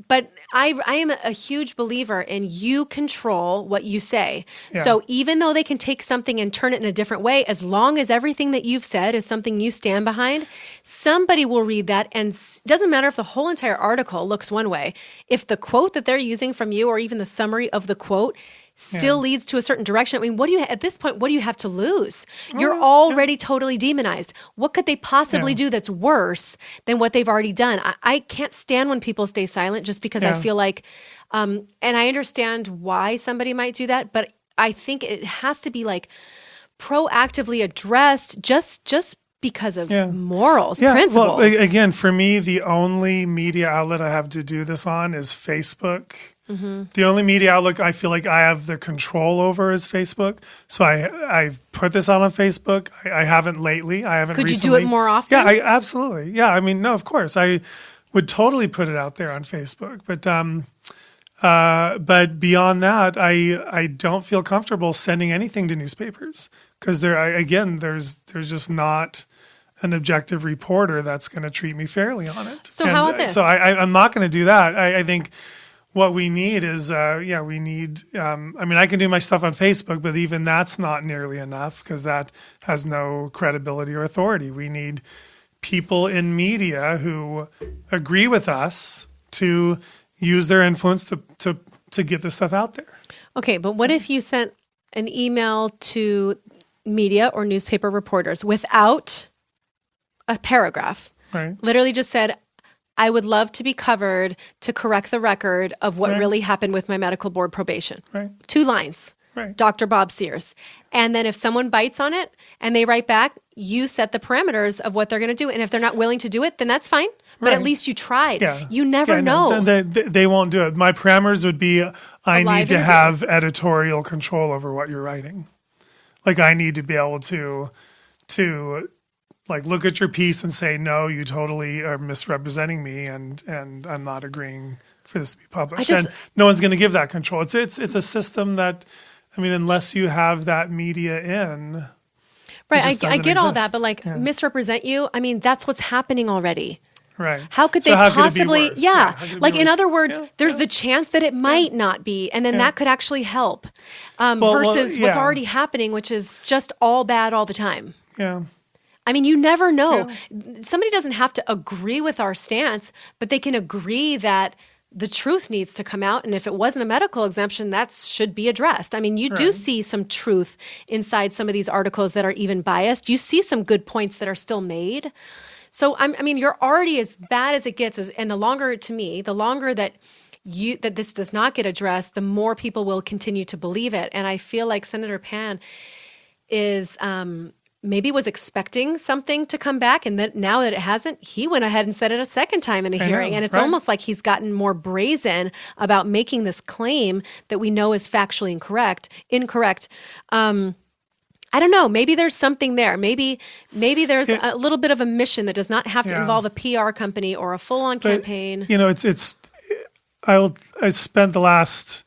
But I am a huge believer in you control what you say. Yeah. So even though they can take something and turn it in a different way, as long as everything that you've said is something you stand behind, somebody will read that, and it doesn't matter if the whole entire article looks one way. If the quote that they're using from you, or even the summary of the quote, still leads to a certain direction. I mean, at this point, what do you have to lose? You're already totally demonized. What could they possibly do that's worse than what they've already done? I can't stand when people stay silent just because I feel like, and I understand why somebody might do that, but I think it has to be proactively addressed just because of morals, principles. Well, again, for me, the only media outlet I have to do this on is Facebook. Mm-hmm. The only media outlet I feel like I have the control over is Facebook. So I've put this on Facebook. I haven't lately. I haven't recently. Could you do it more often? Yeah, absolutely. Yeah, no, of course. I would totally put it out there on Facebook. But beyond that, I don't feel comfortable sending anything to newspapers because there's just not an objective reporter that's going to treat me fairly on it. So how about this? So I'm not going to do that. I think what we need is, I can do my stuff on Facebook, but even that's not nearly enough because that has no credibility or authority. We need people in media who agree with us to use their influence to get this stuff out there. Okay, but what if you sent an email to media or newspaper reporters without a paragraph? Right. Literally just said, I would love to be covered to correct the record of what really happened with my medical board probation. Right. 2 lines. Right. Dr. Bob Sears. And then if someone bites on it and they write back, you set the parameters of what they're going to do. And if they're not willing to do it, then that's fine. But at least you tried. Yeah. You never know. No, they won't do it. My parameters would be I need to have editorial control over what you're writing. I need to be able to look at your piece and say, no, you totally are misrepresenting me and I'm not agreeing for this to be published. And no one's going to give that control. It's a system that, unless you have that media in. Right. I get all that, but misrepresent you. That's what's happening already. Right. How could So they how could it be possibly? worse? Yeah. How could it be Like in worse? other words, Yeah, there's yeah. the chance that it might not be, and then that could actually help versus what's yeah. already happening, which is just all bad all the time. Yeah. I mean, you never know. Somebody doesn't have to agree with our stance, but they can agree that the truth needs to come out. And if it wasn't a medical exemption, that should be addressed. I mean, you do see some truth inside some of these articles that are even biased. You see some good points that are still made. So, I mean, you're already as bad as it gets. And the longer that this does not get addressed, the more people will continue to believe it. And I feel like Senator Pan is maybe was expecting something to come back, and that now that it hasn't, he went ahead and said it a second time in a hearing. And it's almost like he's gotten more brazen about making this claim that we know is factually incorrect. I don't know. Maybe there's something there. Maybe there's a little bit of a mission that does not have to involve a PR company or a full-on campaign. You know, I spent the last,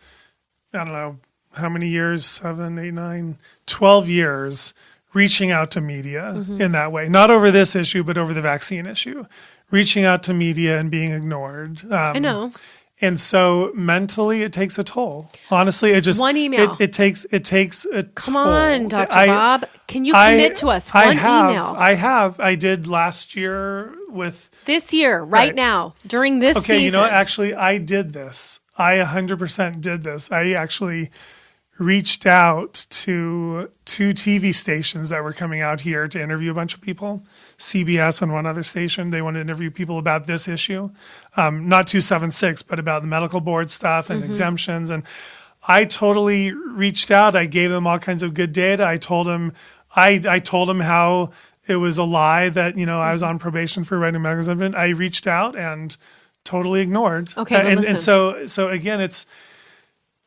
I don't know how many years, 7, 8, 9, 12 years reaching out to media in that way, not over this issue, but over the vaccine issue, reaching out to media and being ignored. I know. And so mentally it takes a toll. Honestly, it just one email. It takes a Come toll. on, Dr. Bob. Can you commit to us one email? I did last year with this year, right now, during this season. Okay, you know, actually I did this. I 100% did this. I actually reached out to 2 TV stations that were coming out here to interview a bunch of people, CBS and one other station. They wanted to interview people about this issue, not 276, but about the medical board stuff and exemptions. And I totally reached out. I gave them all kinds of good data. I told them how it was a lie that, you know, I was on probation for writing a medical exemption. I reached out and totally ignored. Okay, and so again, it's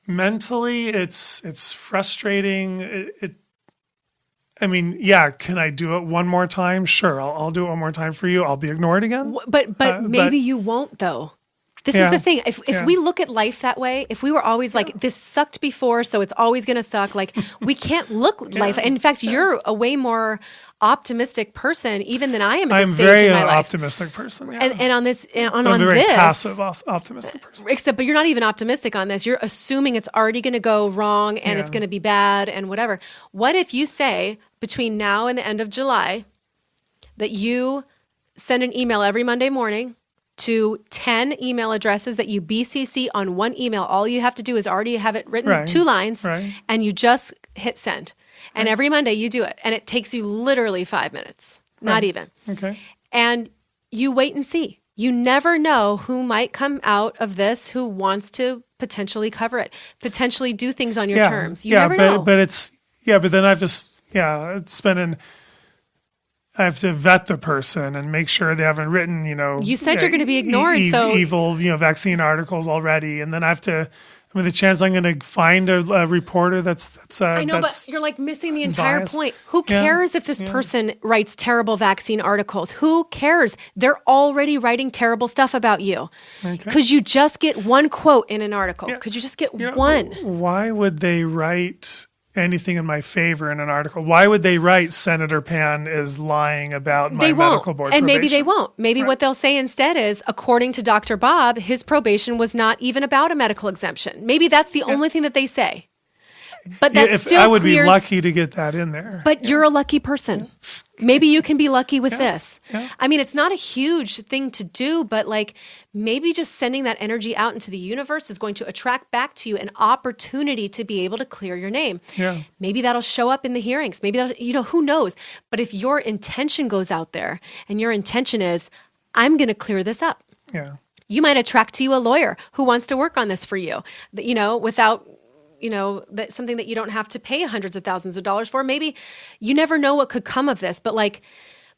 mentally, it's frustrating. I mean, yeah, can I do it one more time? Sure, I'll do it one more time for you. I'll be ignored again. But maybe you won't, though. This is the thing. If we look at life that way, if we were always like, this sucked before, so it's always going to suck, like, we can't look life. In fact, you're a way more optimistic person even than I am at this stage in my life. I'm a very optimistic person. Yeah. And on this, I'm a very passive, optimistic person. Except, but you're not even optimistic on this. You're assuming it's already going to go wrong and it's going to be bad and whatever. What if you say between now and the end of July that you send an email every Monday morning to 10 email addresses that you BCC on one email? All you have to do is already have it written 2 lines and you just hit send. And every Monday you do it. And it takes you literally 5 minutes, not even. Okay. And you wait and see. You never know who might come out of this who wants to potentially cover it, potentially do things on your terms. You never know. But then I have to I have to vet the person and make sure they haven't written, you know. You said you're going to be ignored, so evil, you know, vaccine articles already, and then I have to. I mean, the chance I'm going to find a reporter that's I know, that's but you're like missing the entire biased. point. Who cares if this person writes terrible vaccine articles? Who cares? They're already writing terrible stuff about you. Could you just get one quote in an article? Could you just get one? Why would they write anything in my favor in an article? Why would they write Senator Pan is lying about my medical board and probation? Maybe they won't. Maybe what they'll say instead is, according to Dr. Bob, his probation was not even about a medical exemption. Maybe that's the only thing that they say. But that still I would be lucky to get that in there. But you're a lucky person. Maybe you can be lucky with this. I mean, it's not a huge thing to do, but like maybe just sending that energy out into the universe is going to attract back to you an opportunity to be able to clear your name. Maybe that'll show up in the hearings. Maybe that'll, you know, who knows? But if your intention goes out there and your intention is, I'm going to clear this up. You might attract to you a lawyer who wants to work on this for you, you know, without, you know, that's something that you don't have to pay hundreds of thousands of dollars for. Maybe you never know what could come of this, but like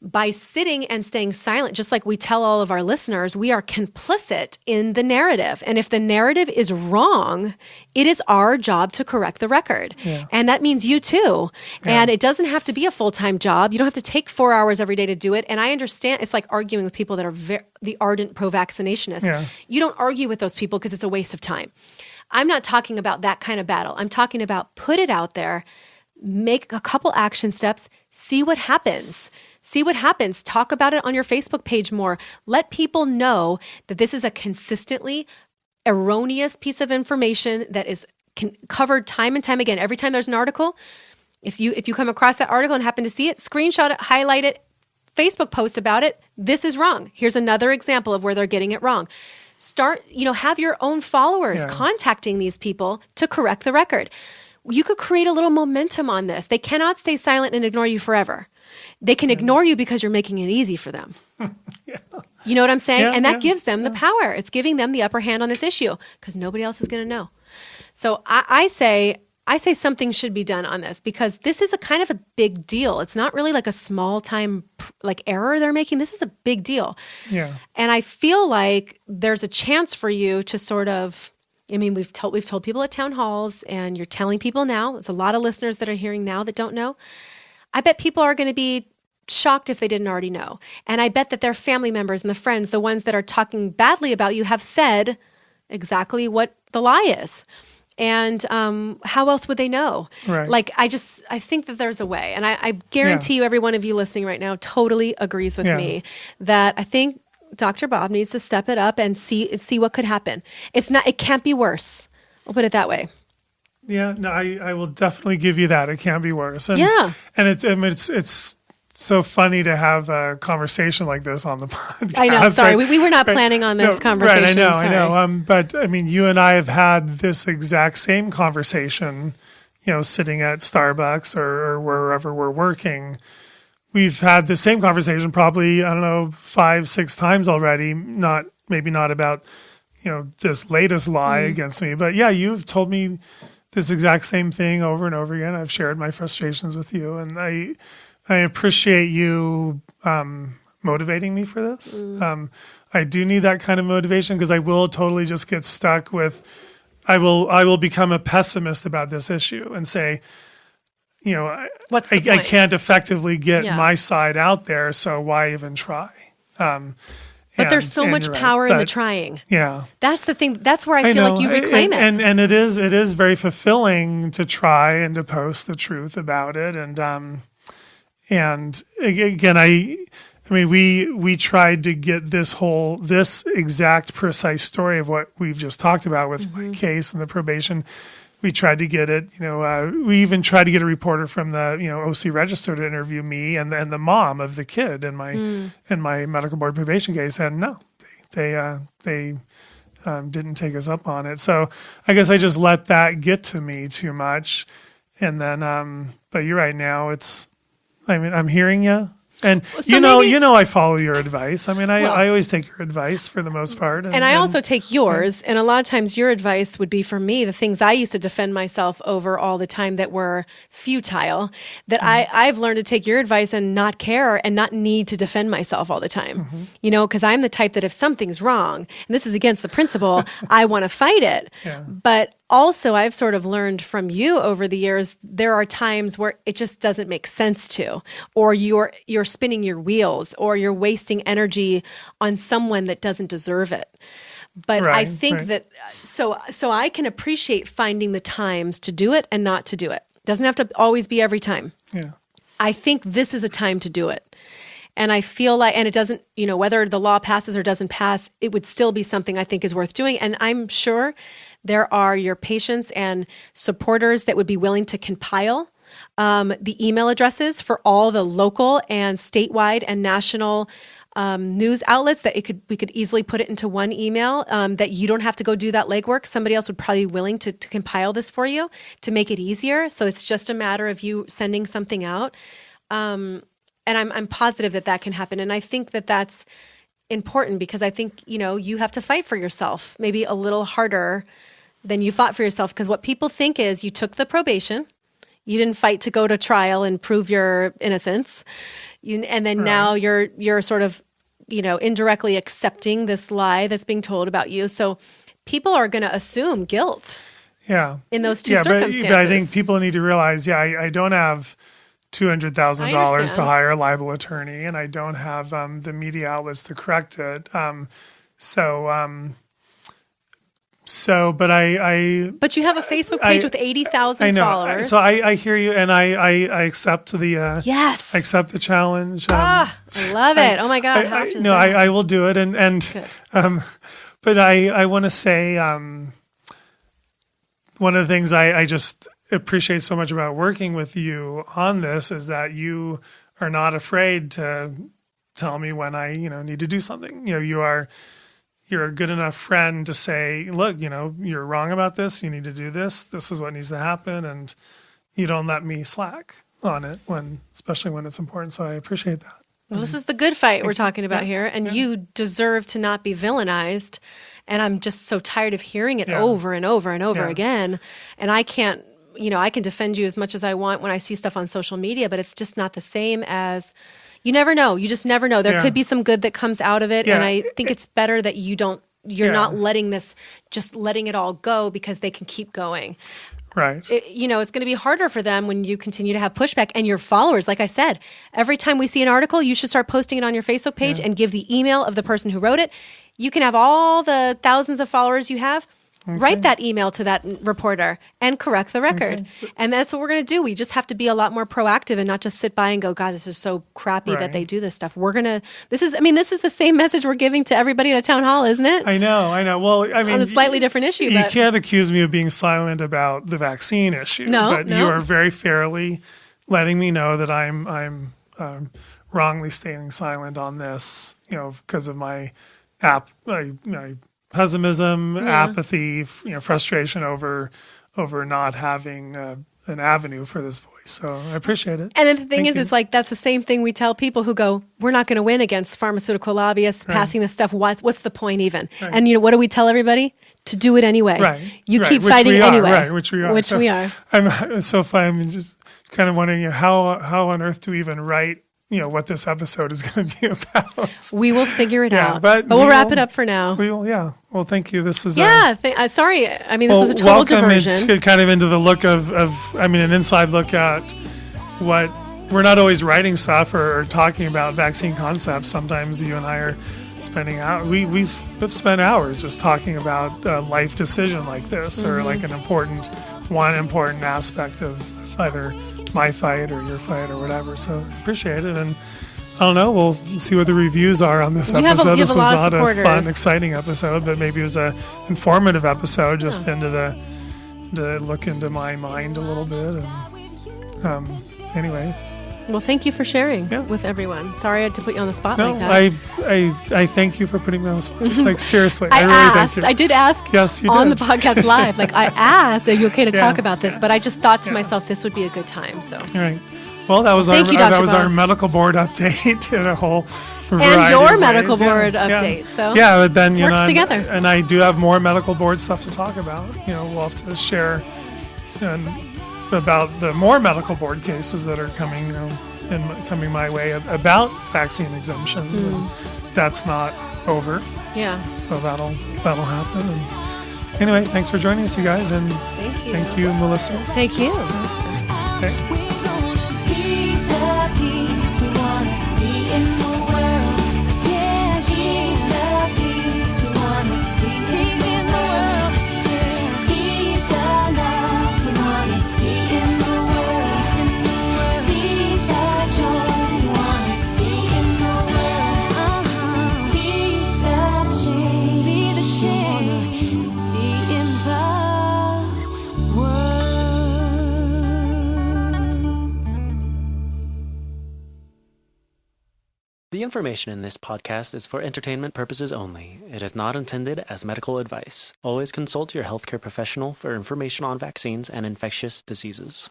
by sitting and staying silent, just like we tell all of our listeners, we are complicit in the narrative. And if the narrative is wrong, it is our job to correct the record. And that means you too. And it doesn't have to be a full-time job. You don't have to take 4 hours every day to do it. And I understand it's like arguing with people that are the ardent pro-vaccinationists. You don't argue with those people because it's a waste of time. I'm not talking about that kind of battle. I'm talking about put it out there, make a couple action steps, see what happens. See what happens. Talk about it on your Facebook page more. Let people know that this is a consistently erroneous piece of information that is covered time and time again. Every time there's an article, if you come across that article and happen to see it, screenshot it, highlight it, Facebook post about it. This is wrong. Here's another example of where they're getting it wrong. Start, have your own followers contacting these people to correct the record. You could create a little momentum on this. They cannot stay silent and ignore you forever. They can ignore you because you're making it easy for them. You know what I'm saying? And that gives them the power. It's giving them the upper hand on this issue because nobody else is going to know. So I say something should be done on this because this is a kind of a big deal. It's not really like a small time error they're making. This is a big deal. Yeah. And I feel like there's a chance for you to sort of, we've told people at town halls and you're telling people now. There's a lot of listeners that are hearing now that don't know. I bet people are going to be shocked if they didn't already know. And I bet that their family members and the friends, the ones that are talking badly about you, have said exactly what the lie is. And how else would they know? Right. I think that there's a way. And I guarantee you every one of you listening right now totally agrees with me that I think Dr. Bob needs to step it up and see what could happen. It can't be worse. I'll put it that way. Yeah, no, I will definitely give you that. It can't be worse. And, and it's so funny to have a conversation like this on the podcast. I know. Sorry, we were not planning on this conversation. Right, I know. But you and I have had this exact same conversation. Sitting at Starbucks or wherever we're working. We've had the same conversation probably 5-6 times already. Maybe not about this latest lie against me, but you've told me this exact same thing over and over again. I've shared my frustrations with you, and I appreciate you motivating me for this. I do need that kind of motivation because I will totally just get stuck with. I will become a pessimist about this issue and say, what's the point? I can't effectively get my side out there, so why even try? But there's so much power in the trying. Yeah. That's the thing. That's where I feel like you reclaim it. And it is very fulfilling to try and to post the truth about it. And again, we tried to get this exact precise story of what we've just talked about with my case and the probation. We tried to get it, we even tried to get a reporter from the, OC Register to interview me and the mom of the kid in my medical board probation case. And no, they didn't take us up on it. So I guess I just let that get to me too much. And then, but you're right now I'm hearing you. And I follow your advice. I always take your advice for the most part. And I also take yours. And a lot of times your advice would be for me, the things I used to defend myself over all the time that were futile, that I've learned to take your advice and not care and not need to defend myself all the time. Because I'm the type that if something's wrong, and this is against the principle, I want to fight it. Yeah. But also, I've sort of learned from you over the years, there are times where it just doesn't make sense to, or you're spinning your wheels, or you're wasting energy on someone that doesn't deserve it. But I think that, so I can appreciate finding the times to do it and not to do it. Doesn't have to always be every time. Yeah. I think this is a time to do it. And I feel like, and it doesn't, whether the law passes or doesn't pass, it would still be something I think is worth doing. And I'm sure there are your patients and supporters that would be willing to compile the email addresses for all the local and statewide and national news outlets that we could easily put it into one email, that you don't have to go do that legwork. Somebody else would probably be willing to compile this for you to make it easier. So it's just a matter of you sending something out. And I'm positive that can happen. And I think that that's important because I think, you have to fight for yourself maybe a little harder than you fought for yourself. Because what people think is you took the probation, you didn't fight to go to trial and prove your innocence. And then now you're sort of, indirectly accepting this lie that's being told about you. So people are going to assume guilt. Yeah. In those two circumstances. But I think people need to realize, I don't have $200,000 to hire a libel attorney, and I don't have the media outlets to correct it. So So, but But you have a Facebook page with 80,000 I know. followers. So I hear you, and I accept the yes, I accept the challenge. I love it. Oh my God! How often is that? I will do it, but I want to say one of the things I just appreciate so much about working with you on this is that you are not afraid to tell me when I need to do something. You're a good enough friend to say, look, you're wrong about this. You need to do this. This is what needs to happen. And you don't let me slack on it especially when it's important. So I appreciate that. Well, this is the good fight we're talking about here. And you deserve to not be villainized. And I'm just so tired of hearing it over and over and over again. And I can't, I can defend you as much as I want when I see stuff on social media, but it's just not the same as... You never know. You just never know. There could be some good that comes out of it. Yeah. And I think it's better that you're not letting it all go because they can keep going. Right. It's going to be harder for them when you continue to have pushback. And your followers, like I said, every time we see an article, you should start posting it on your Facebook page and give the email of the person who wrote it. You can have all the thousands of followers you have. Okay. Write that email to that reporter and correct the record. Okay. And that's what we're going to do. We just have to be a lot more proactive and not just sit by and go, God, this is so crappy that they do this stuff. This is the same message we're giving to everybody at a town hall, isn't it? I know. Well, on a slightly different issue. You can't accuse me of being silent about the vaccine issue. No. You are very fairly letting me know that I'm wrongly staying silent on this, because of my pessimism, apathy, frustration over not having an avenue for this voice. So I appreciate it. And then the thing is like that's the same thing we tell people who go, we're not going to win against pharmaceutical lobbyists passing this stuff. What's the point even? Right. And what do we tell everybody? To do it anyway. Right. You keep fighting anyway. Right, which we are. I'm so fine. I'm just kind of wondering how on earth to even write what this episode is going to be about. We will figure it out. But we'll wrap it up for now. We will, yeah. Well, thank you. This is sorry. I mean, this was a total diversion. It's kind of into the look of an inside look at what we're not always writing stuff or talking about vaccine concepts. Sometimes you and I are spending hours. We've spent hours just talking about a life decision like this, or like an important aspect of either my fight or your fight or whatever. So appreciate it. And I don't know, we'll see what the reviews are on this episode. This was not a fun, exciting episode, but maybe it was a informative episode just to look into my mind a little bit. And anyway. Well, thank you for sharing with everyone. Sorry I had to put you on the spot like that. I thank you for putting me on the spot. Like, seriously. I did ask yes, you on did. the podcast live. Like, I asked, are you okay to talk about this? But I just thought to myself, this would be a good time. So. All right. Well, that was our medical board update and a whole variety and your of medical ways. board update. So but then works together. And I do have more medical board stuff to talk about. We'll have to share about the more medical board cases that are coming, coming my way about vaccine exemptions. And that's not over. Yeah. So that'll happen. And anyway, thanks for joining us, you guys, and thank you, Melissa. Thank you. Okay. The information in this podcast is for entertainment purposes only. It is not intended as medical advice. Always consult your healthcare professional for information on vaccines and infectious diseases.